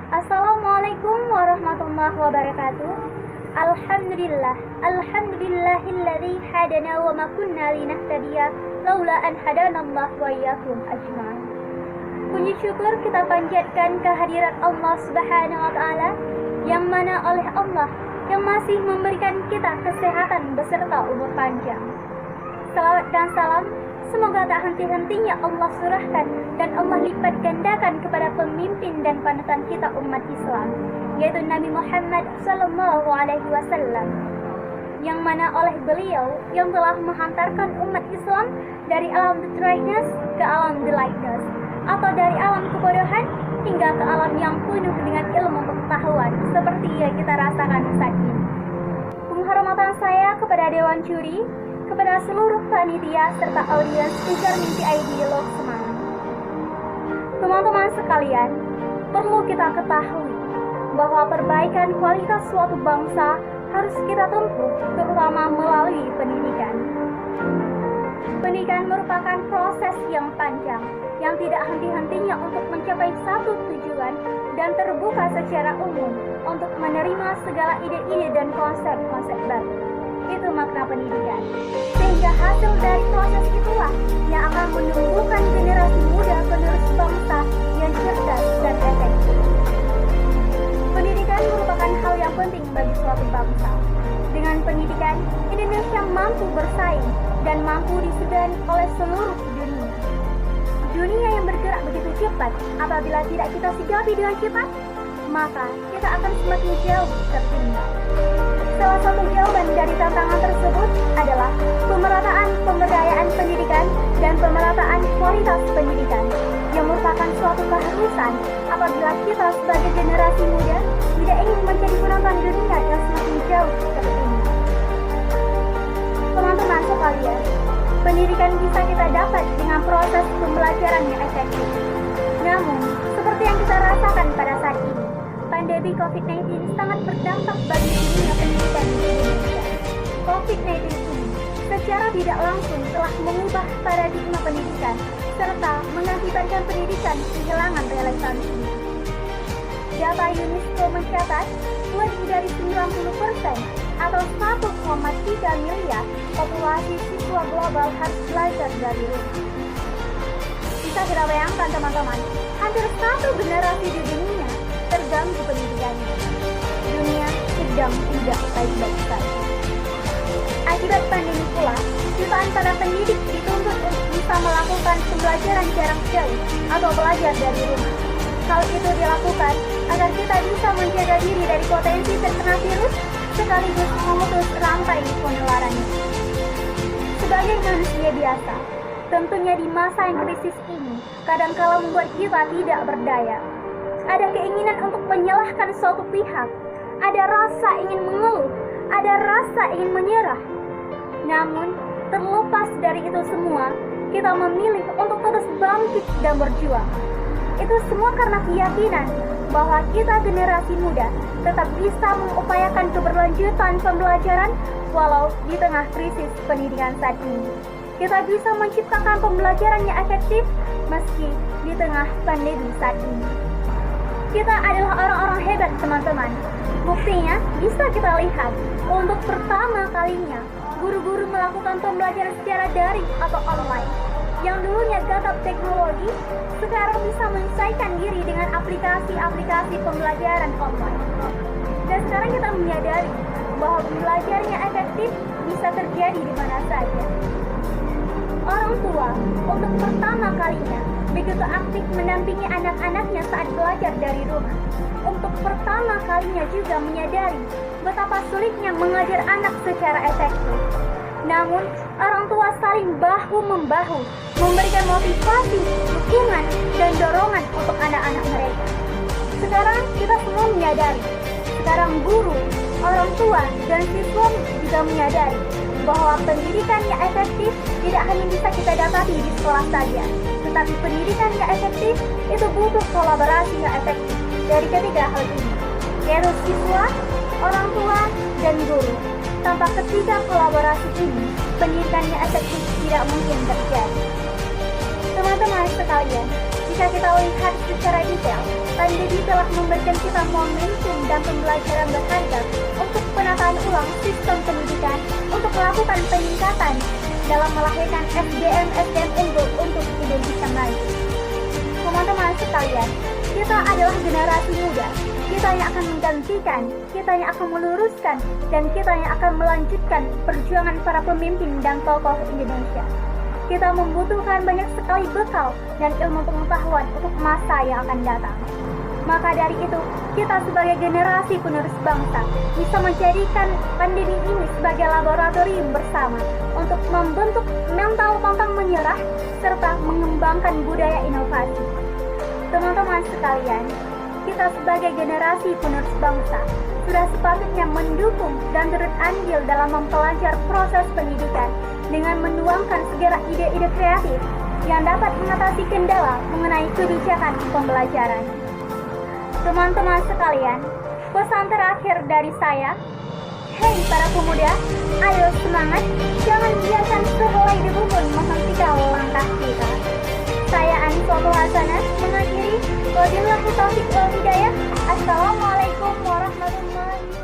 Assalamualaikum warahmatullahi wabarakatuh. Alhamdulillahilladzi hadana wa ma kunna linahtadiya laula an hadanallahu wa iyyakum ajma'in. Puji syukur kita panjatkan kehadirat Allah Subhanahu wa taala yang mana oleh Allah yang masih memberikan kita kesehatan beserta umur panjang. Salawat dan salam semoga tak henti-hentinya Allah surahkan dan Allah lipat gandakan kepada pemimpin dan panutan kita umat Islam, yaitu Nabi Muhammad Sallallahu Alaihi Wasallam, yang mana oleh beliau yang telah menghantarkan umat Islam dari alam the darkness ke alam the lightness, atau dari alam kebodohan hingga ke alam yang penuh dengan ilmu pengetahuan seperti yang kita rasakan saat ini. Penghormatan saya kepada Dewan Juri, kepada seluruh panitia serta audiens Kejar Mimpi ID Lok Semarang. Teman-teman sekalian, perlu kita ketahui bahwa perbaikan kualitas suatu bangsa harus kita tempuh terutama melalui pendidikan. Pendidikan merupakan proses yang panjang yang tidak henti-hentinya untuk mencapai satu tujuan dan terbuka secara umum untuk menerima segala ide-ide dan konsep-konsep baru. Itu makna pendidikan. Sehingga hasil dari proses itulah yang akan menumbuhkan generasi muda penerus bangsa yang cerdas dan efektif. Pendidikan merupakan hal yang penting bagi suatu bangsa. Dengan pendidikan, Indonesia mampu bersaing dan mampu disegani oleh seluruh dunia. Dunia yang bergerak begitu cepat, apabila tidak kita sikapi dengan cepat, maka kita akan semakin jauh tertinggal. Salah satu jawaban dari tantangan tersebut adalah pemerataan pemberdayaan pendidikan dan pemerataan kualitas pendidikan, yang merupakan suatu keharusan apabila kita sebagai generasi muda tidak ingin menjadi penonton dunia yang semakin jauh tertinggal. Teman-teman sekalian, pendidikan bisa kita dapat dengan proses pembelajaran yang efektif. Namun, seperti yang kita rasakan pada saat ini, pandemi COVID-19 sangat berdampak bagi dunia pendidikan di Indonesia. COVID-19 ini secara tidak langsung telah mengubah paradigma pendidikan serta mengakibatkan pendidikan kehilangan relevansinya. Data UNESCO mencatat lebih dari 90% atau 1,3 miliar populasi siswa global harus belajar dari rumah. Bisa kita bayangkan teman-teman, hampir satu generasi di dunia terganggu pendidikannya. Dunia sedang tidak baik-baik saja. Akibat pandemi pula, jutaan para pendidik dituntut untuk bisa melakukan pembelajaran jarak jauh atau belajar dari rumah. Hal itu dilakukan agar kita bisa menjaga diri dari potensi terkena virus sekaligus memutus rantai penularannya. Sebagai manusia biasa, tentunya di masa yang krisis ini kadangkala membuat kita tidak berdaya. Ada keinginan untuk menyalahkan suatu pihak, ada rasa ingin mengeluh, ada rasa ingin menyerah. Namun, terlepas dari itu semua, kita memilih untuk terus bangkit dan berjuang. Itu semua karena keyakinan bahwa kita generasi muda tetap bisa mengupayakan keberlanjutan pembelajaran walau di tengah krisis pendidikan saat ini. Kita bisa menciptakan pembelajaran yang efektif meski di tengah pandemi saat ini. Kita adalah orang-orang hebat teman-teman. Buktinya bisa kita lihat untuk pertama kalinya guru-guru melakukan pembelajaran secara daring atau online. Yang dulunya gagap teknologi, sekarang bisa menyesuaikan diri dengan aplikasi-aplikasi pembelajaran online. Dan sekarang kita menyadari bahwa pembelajarannya efektif bisa terjadi di mana saja. Orang tua untuk pertama kalinya begitu aktif mendampingi anak-anaknya saat belajar dari rumah. Untuk pertama kalinya juga menyadari betapa sulitnya mengajar anak secara efektif. Namun, orang tua saling bahu-membahu memberikan motivasi, dukungan, dan dorongan untuk anak-anak mereka. Sekarang kita semua menyadari, sekarang guru, orang tua, dan siswa juga menyadari bahwa pendidikan yang efektif tidak hanya bisa kita dapati di sekolah saja, tetapi pendidikan yang efektif itu butuh kolaborasi yang efektif dari ketiga hal ini, yaitu siswa, orang tua, dan guru. Tanpa ketiga kolaborasi ini, pendidikan yang efektif tidak mungkin terjadi. Teman-teman sekalian, jika kita lihat secara detail, pandemi telah memberikan kita momentum dan pembelajaran berharga untuk penataan ulang sistem pendidikan untuk melakukan peningkatan dalam melahirkan SDM unggul untuk Indonesia maju. Teman-teman sekalian, kita adalah generasi muda. Kita yang akan menggantikan, kita yang akan meluruskan, dan kita yang akan melanjutkan perjuangan para pemimpin dan tokoh Indonesia. Kita membutuhkan banyak sekali bekal dan ilmu pengetahuan untuk masa yang akan datang. Maka dari itu, kita sebagai generasi penerus bangsa bisa menjadikan pandemi ini sebagai laboratorium bersama untuk membentuk mental pantang menyerah serta mengembangkan budaya inovasi. Teman-teman sekalian, kita sebagai generasi penerus bangsa sudah sepatutnya mendukung dan turut andil dalam mempelajari proses pendidikan dengan menuangkan segala ide-ide kreatif yang dapat mengatasi kendala mengenai kebijakan pembelajaran. Teman-teman sekalian, pesan terakhir dari saya, hei para pemuda, ayo semangat, jangan biarkan sehelai debu pun menghentikan langkah kita. Saya Aniswatul Hasanah mengakhiri. Wabillahi taufiq wal hidayah. Assalamualaikum warahmatullahi wabarakatuh.